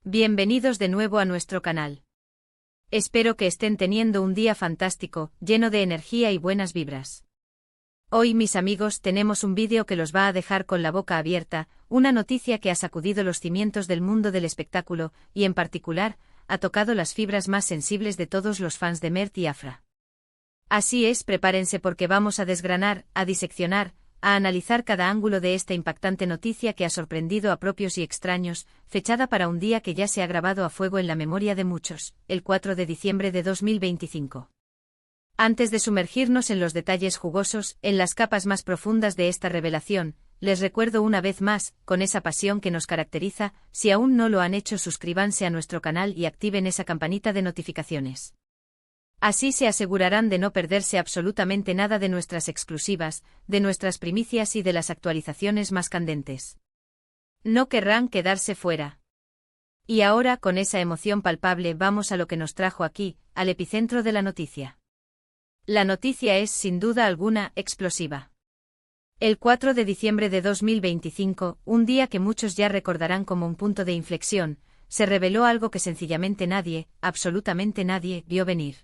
Bienvenidos de nuevo a nuestro canal. Espero que estén teniendo un día fantástico, lleno de energía y buenas vibras. Hoy, mis amigos, tenemos un vídeo que los va a dejar con la boca abierta, una noticia que ha sacudido los cimientos del mundo del espectáculo y, en particular, ha tocado las fibras más sensibles de todos los fans de Mert y Afra. Así es, prepárense porque vamos a desgranar, a diseccionar, a analizar cada ángulo de esta impactante noticia que ha sorprendido a propios y extraños, fechada para un día que ya se ha grabado a fuego en la memoria de muchos, el 4 de diciembre de 2025. Antes de sumergirnos en los detalles jugosos, en las capas más profundas de esta revelación, les recuerdo una vez más, con esa pasión que nos caracteriza, si aún no lo han hecho, suscríbanse a nuestro canal y activen esa campanita de notificaciones. Así se asegurarán de no perderse absolutamente nada de nuestras exclusivas, de nuestras primicias y de las actualizaciones más candentes. No querrán quedarse fuera. Y ahora, con esa emoción palpable, vamos a lo que nos trajo aquí, al epicentro de la noticia. La noticia es, sin duda alguna, explosiva. El 4 de diciembre de 2025, un día que muchos ya recordarán como un punto de inflexión, se reveló algo que sencillamente nadie, absolutamente nadie, vio venir.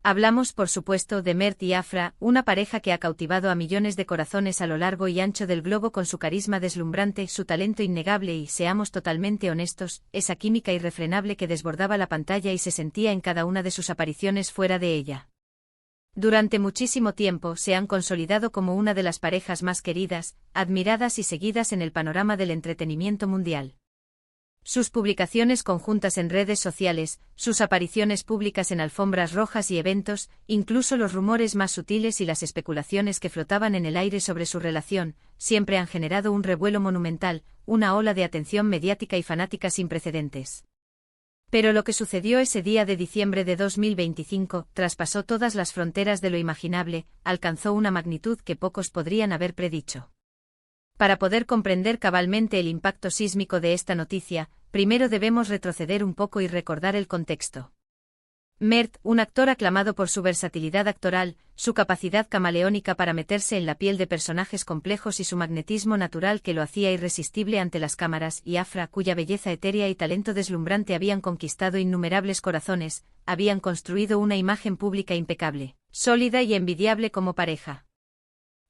Hablamos, por supuesto, de Mert y Afra, una pareja que ha cautivado a millones de corazones a lo largo y ancho del globo con su carisma deslumbrante, su talento innegable y, seamos totalmente honestos, esa química irrefrenable que desbordaba la pantalla y se sentía en cada una de sus apariciones fuera de ella. Durante muchísimo tiempo se han consolidado como una de las parejas más queridas, admiradas y seguidas en el panorama del entretenimiento mundial. Sus publicaciones conjuntas en redes sociales, sus apariciones públicas en alfombras rojas y eventos, incluso los rumores más sutiles y las especulaciones que flotaban en el aire sobre su relación, siempre han generado un revuelo monumental, una ola de atención mediática y fanática sin precedentes. Pero lo que sucedió ese día de diciembre de 2025 traspasó todas las fronteras de lo imaginable, alcanzó una magnitud que pocos podrían haber predicho. Para poder comprender cabalmente el impacto sísmico de esta noticia, primero debemos retroceder un poco y recordar el contexto. Mert, un actor aclamado por su versatilidad actoral, su capacidad camaleónica para meterse en la piel de personajes complejos y su magnetismo natural que lo hacía irresistible ante las cámaras, y Afra, cuya belleza etérea y talento deslumbrante habían conquistado innumerables corazones, habían construido una imagen pública impecable, sólida y envidiable como pareja.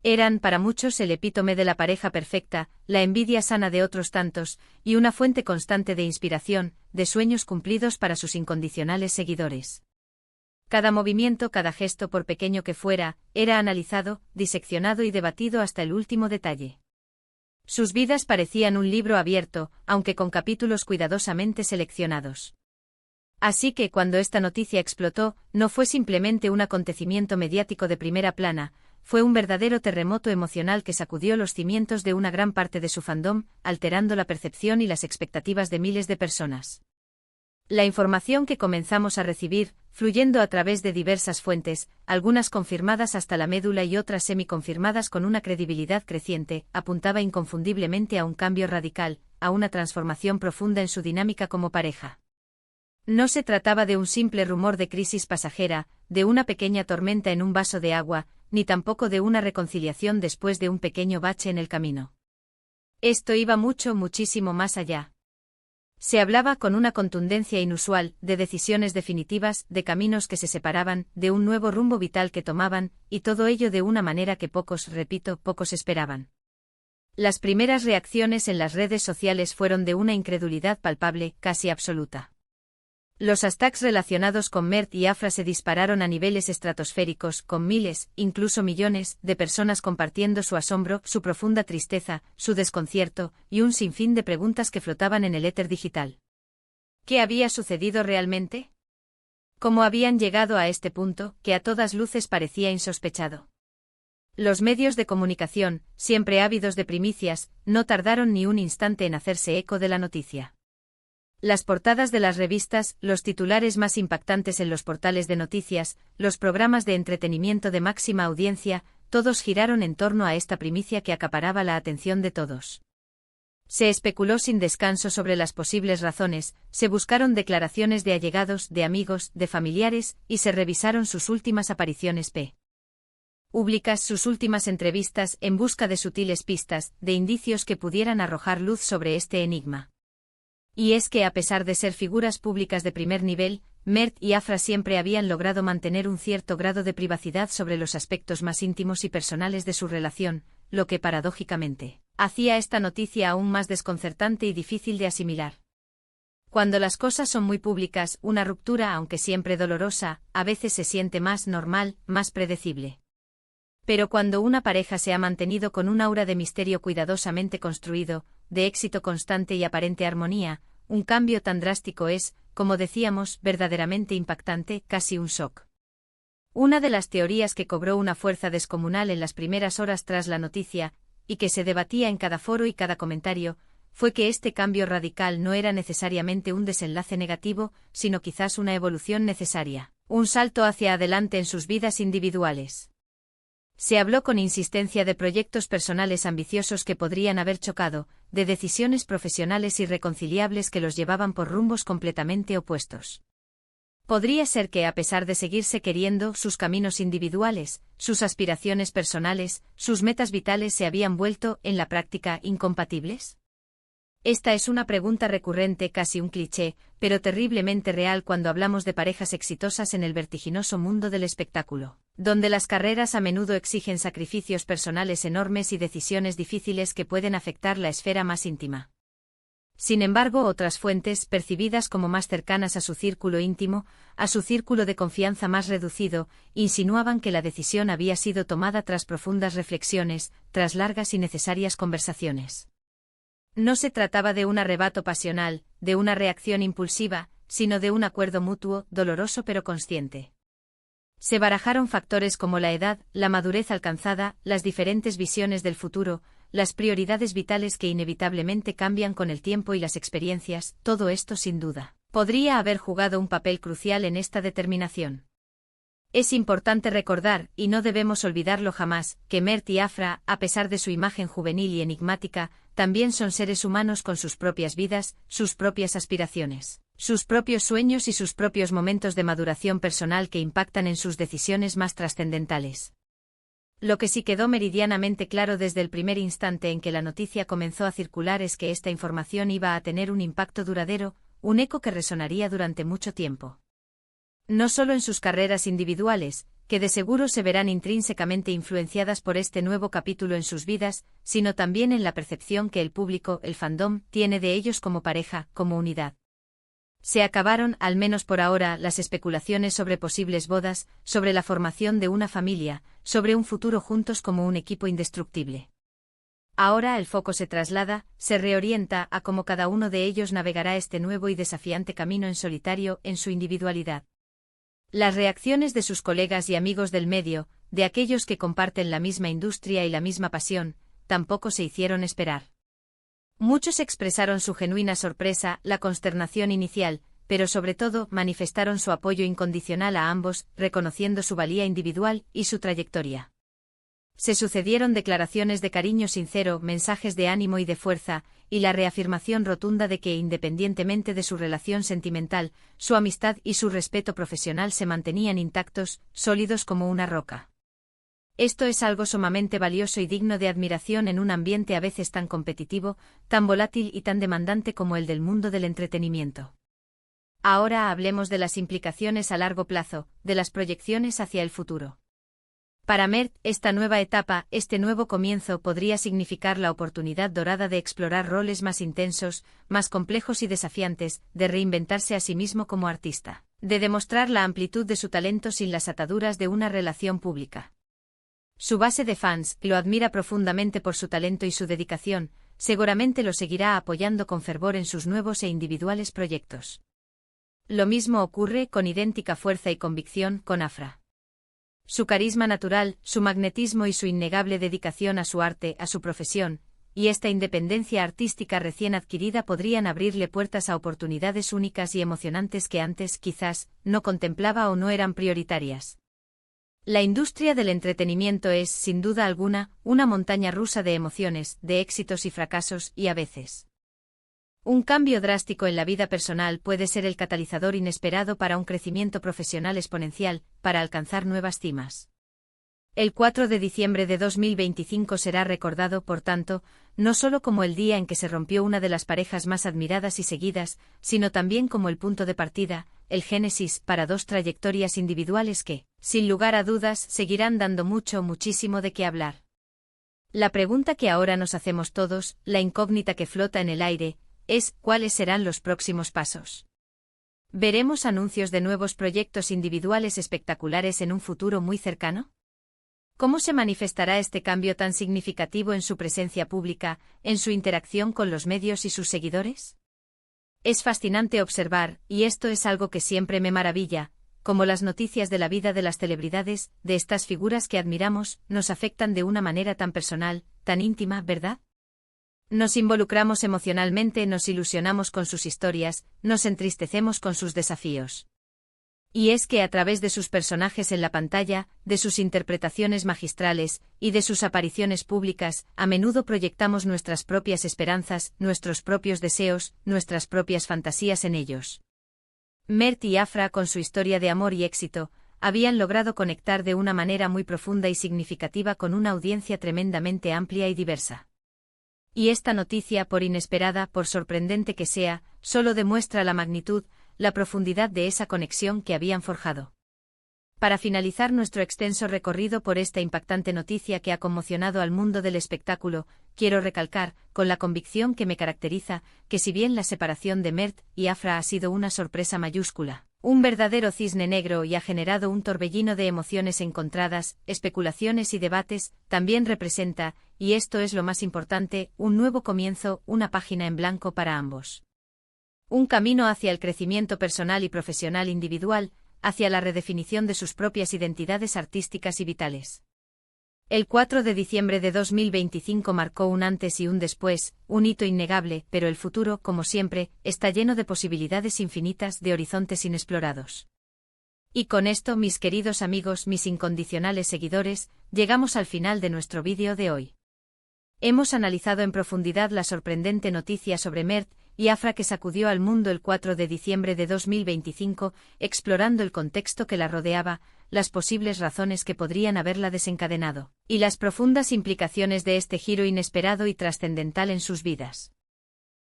Eran para muchos el epítome de la pareja perfecta, la envidia sana de otros tantos, y una fuente constante de inspiración, de sueños cumplidos para sus incondicionales seguidores. Cada movimiento, cada gesto, por pequeño que fuera, era analizado, diseccionado y debatido hasta el último detalle. Sus vidas parecían un libro abierto, aunque con capítulos cuidadosamente seleccionados. Así que cuando esta noticia explotó, no fue simplemente un acontecimiento mediático de primera plana, fue un verdadero terremoto emocional que sacudió los cimientos de una gran parte de su fandom, alterando la percepción y las expectativas de miles de personas. La información que comenzamos a recibir, fluyendo a través de diversas fuentes, algunas confirmadas hasta la médula y otras semi-confirmadas con una credibilidad creciente, apuntaba inconfundiblemente a un cambio radical, a una transformación profunda en su dinámica como pareja. No se trataba de un simple rumor de crisis pasajera, de una pequeña tormenta en un vaso de agua, ni tampoco de una reconciliación después de un pequeño bache en el camino. Esto iba muchísimo más allá. Se hablaba con una contundencia inusual, de decisiones definitivas, de caminos que se separaban, de un nuevo rumbo vital que tomaban, y todo ello de una manera que pocos esperaban. Las primeras reacciones en las redes sociales fueron de una incredulidad palpable, casi absoluta. Los hashtags relacionados con Mert y Afra se dispararon a niveles estratosféricos, con miles, incluso millones, de personas compartiendo su asombro, su profunda tristeza, su desconcierto, y un sinfín de preguntas que flotaban en el éter digital. ¿Qué había sucedido realmente? ¿Cómo habían llegado a este punto, que a todas luces parecía insospechado? Los medios de comunicación, siempre ávidos de primicias, no tardaron ni un instante en hacerse eco de la noticia. Las portadas de las revistas, los titulares más impactantes en los portales de noticias, los programas de entretenimiento de máxima audiencia, todos giraron en torno a esta primicia que acaparaba la atención de todos. Se especuló sin descanso sobre las posibles razones, se buscaron declaraciones de allegados, de amigos, de familiares, y se revisaron sus últimas apariciones públicas, sus últimas entrevistas, en busca de sutiles pistas, de indicios que pudieran arrojar luz sobre este enigma. Y es que a pesar de ser figuras públicas de primer nivel, Mert y Afra siempre habían logrado mantener un cierto grado de privacidad sobre los aspectos más íntimos y personales de su relación, lo que paradójicamente hacía esta noticia aún más desconcertante y difícil de asimilar. Cuando las cosas son muy públicas, una ruptura, aunque siempre dolorosa, a veces se siente más normal, más predecible. Pero cuando una pareja se ha mantenido con un aura de misterio cuidadosamente construido, de éxito constante y aparente armonía, un cambio tan drástico es, como decíamos, verdaderamente impactante, casi un shock. Una de las teorías que cobró una fuerza descomunal en las primeras horas tras la noticia, y que se debatía en cada foro y cada comentario, fue que este cambio radical no era necesariamente un desenlace negativo, sino quizás una evolución necesaria, un salto hacia adelante en sus vidas individuales. Se habló con insistencia de proyectos personales ambiciosos que podrían haber chocado, de decisiones profesionales irreconciliables que los llevaban por rumbos completamente opuestos. Podría ser que, a pesar de seguirse queriendo, sus caminos individuales, sus aspiraciones personales, sus metas vitales se habían vuelto, en la práctica, incompatibles. Esta es una pregunta recurrente, casi un cliché, pero terriblemente real cuando hablamos de parejas exitosas en el vertiginoso mundo del espectáculo, donde las carreras a menudo exigen sacrificios personales enormes y decisiones difíciles que pueden afectar la esfera más íntima. Sin embargo, otras fuentes, percibidas como más cercanas a su círculo íntimo, a su círculo de confianza más reducido, insinuaban que la decisión había sido tomada tras profundas reflexiones, tras largas y necesarias conversaciones. No se trataba de un arrebato pasional, de una reacción impulsiva, sino de un acuerdo mutuo, doloroso pero consciente. Se barajaron factores como la edad, la madurez alcanzada, las diferentes visiones del futuro, las prioridades vitales que inevitablemente cambian con el tiempo y las experiencias, todo esto sin duda podría haber jugado un papel crucial en esta determinación. Es importante recordar, y no debemos olvidarlo jamás, que Mert y Afra, a pesar de su imagen juvenil y enigmática, también son seres humanos con sus propias vidas, sus propias aspiraciones, sus propios sueños y sus propios momentos de maduración personal que impactan en sus decisiones más trascendentales. Lo que sí quedó meridianamente claro desde el primer instante en que la noticia comenzó a circular es que esta información iba a tener un impacto duradero, un eco que resonaría durante mucho tiempo. No solo en sus carreras individuales, que de seguro se verán intrínsecamente influenciadas por este nuevo capítulo en sus vidas, sino también en la percepción que el público, el fandom, tiene de ellos como pareja, como unidad. Se acabaron, al menos por ahora, las especulaciones sobre posibles bodas, sobre la formación de una familia, sobre un futuro juntos como un equipo indestructible. Ahora el foco se traslada, se reorienta a cómo cada uno de ellos navegará este nuevo y desafiante camino en solitario, en su individualidad. Las reacciones de sus colegas y amigos del medio, de aquellos que comparten la misma industria y la misma pasión, tampoco se hicieron esperar. Muchos expresaron su genuina sorpresa, la consternación inicial, pero sobre todo manifestaron su apoyo incondicional a ambos, reconociendo su valía individual y su trayectoria. Se sucedieron declaraciones de cariño sincero, mensajes de ánimo y de fuerza, y la reafirmación rotunda de que independientemente de su relación sentimental, su amistad y su respeto profesional se mantenían intactos, sólidos como una roca. Esto es algo sumamente valioso y digno de admiración en un ambiente a veces tan competitivo, tan volátil y tan demandante como el del mundo del entretenimiento. Ahora hablemos de las implicaciones a largo plazo, de las proyecciones hacia el futuro. Para Mert, esta nueva etapa, este nuevo comienzo podría significar la oportunidad dorada de explorar roles más intensos, más complejos y desafiantes, de reinventarse a sí mismo como artista, de demostrar la amplitud de su talento sin las ataduras de una relación pública. Su base de fans, que lo admira profundamente por su talento y su dedicación, seguramente lo seguirá apoyando con fervor en sus nuevos e individuales proyectos. Lo mismo ocurre, con idéntica fuerza y convicción, con Afra. Su carisma natural, su magnetismo y su innegable dedicación a su arte, a su profesión, y esta independencia artística recién adquirida podrían abrirle puertas a oportunidades únicas y emocionantes que antes, quizás, no contemplaba o no eran prioritarias. La industria del entretenimiento es, sin duda alguna, una montaña rusa de emociones, de éxitos y fracasos, y a veces. Un cambio drástico en la vida personal puede ser el catalizador inesperado para un crecimiento profesional exponencial, para alcanzar nuevas cimas. El 4 de diciembre de 2025 será recordado, por tanto, no solo como el día en que se rompió una de las parejas más admiradas y seguidas, sino también como el punto de partida, el génesis para dos trayectorias individuales que, sin lugar a dudas, seguirán dando muchísimo de qué hablar. La pregunta que ahora nos hacemos todos, la incógnita que flota en el aire, es ¿cuáles serán los próximos pasos? ¿Veremos anuncios de nuevos proyectos individuales espectaculares en un futuro muy cercano? ¿Cómo se manifestará este cambio tan significativo en su presencia pública, en su interacción con los medios y sus seguidores? Es fascinante observar, y esto es algo que siempre me maravilla, cómo las noticias de la vida de las celebridades, de estas figuras que admiramos, nos afectan de una manera tan personal, tan íntima, ¿verdad? Nos involucramos emocionalmente, nos ilusionamos con sus historias, nos entristecemos con sus desafíos. Y es que a través de sus personajes en la pantalla, de sus interpretaciones magistrales, y de sus apariciones públicas, a menudo proyectamos nuestras propias esperanzas, nuestros propios deseos, nuestras propias fantasías en ellos. Mert y Afra, con su historia de amor y éxito, habían logrado conectar de una manera muy profunda y significativa con una audiencia tremendamente amplia y diversa. Y esta noticia, por inesperada, por sorprendente que sea, solo demuestra la magnitud, la profundidad de esa conexión que habían forjado. Para finalizar nuestro extenso recorrido por esta impactante noticia que ha conmocionado al mundo del espectáculo, quiero recalcar, con la convicción que me caracteriza, que si bien la separación de Mert y Afra ha sido una sorpresa mayúscula, un verdadero cisne negro y ha generado un torbellino de emociones encontradas, especulaciones y debates, también representa, y esto es lo más importante, un nuevo comienzo, una página en blanco para ambos. Un camino hacia el crecimiento personal y profesional individual, hacia la redefinición de sus propias identidades artísticas y vitales. El 4 de diciembre de 2025 marcó un antes y un después, un hito innegable, pero el futuro, como siempre, está lleno de posibilidades infinitas, de horizontes inexplorados. Y con esto, mis queridos amigos, mis incondicionales seguidores, llegamos al final de nuestro vídeo de hoy. Hemos analizado en profundidad la sorprendente noticia sobre Mert y Afra que sacudió al mundo el 4 de diciembre de 2025, explorando el contexto que la rodeaba, las posibles razones que podrían haberla desencadenado, y las profundas implicaciones de este giro inesperado y trascendental en sus vidas.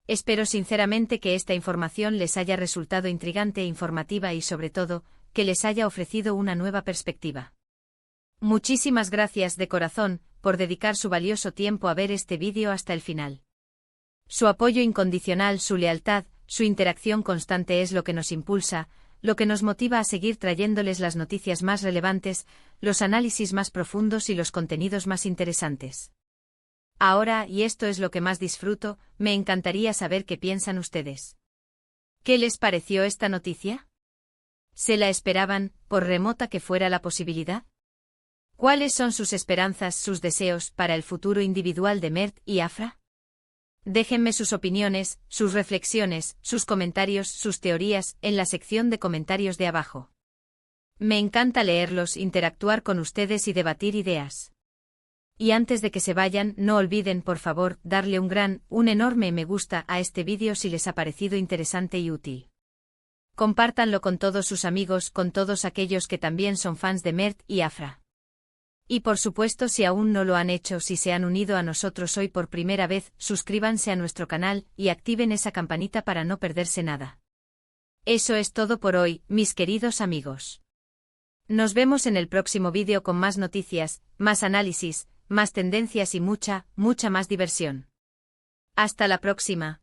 Espero sinceramente que esta información les haya resultado intrigante e informativa y sobre todo, que les haya ofrecido una nueva perspectiva. Muchísimas gracias de corazón, por dedicar su valioso tiempo a ver este vídeo hasta el final. Su apoyo incondicional, su lealtad, su interacción constante es lo que nos impulsa, lo que nos motiva a seguir trayéndoles las noticias más relevantes, los análisis más profundos y los contenidos más interesantes. Ahora, y esto es lo que más disfruto, me encantaría saber qué piensan ustedes. ¿Qué les pareció esta noticia? ¿Se la esperaban, por remota que fuera la posibilidad? ¿Cuáles son sus esperanzas, sus deseos para el futuro individual de Mert y Afra? Déjenme sus opiniones, sus reflexiones, sus comentarios, sus teorías, en la sección de comentarios de abajo. Me encanta leerlos, interactuar con ustedes y debatir ideas. Y antes de que se vayan, no olviden por favor, darle un enorme me gusta a este vídeo si les ha parecido interesante y útil. Compártanlo con todos sus amigos, con todos aquellos que también son fans de Mert y Afra. Y por supuesto, si aún no lo han hecho, si se han unido a nosotros hoy por primera vez, suscríbanse a nuestro canal y activen esa campanita para no perderse nada. Eso es todo por hoy, mis queridos amigos. Nos vemos en el próximo vídeo con más noticias, más análisis, más tendencias y mucha más diversión. Hasta la próxima.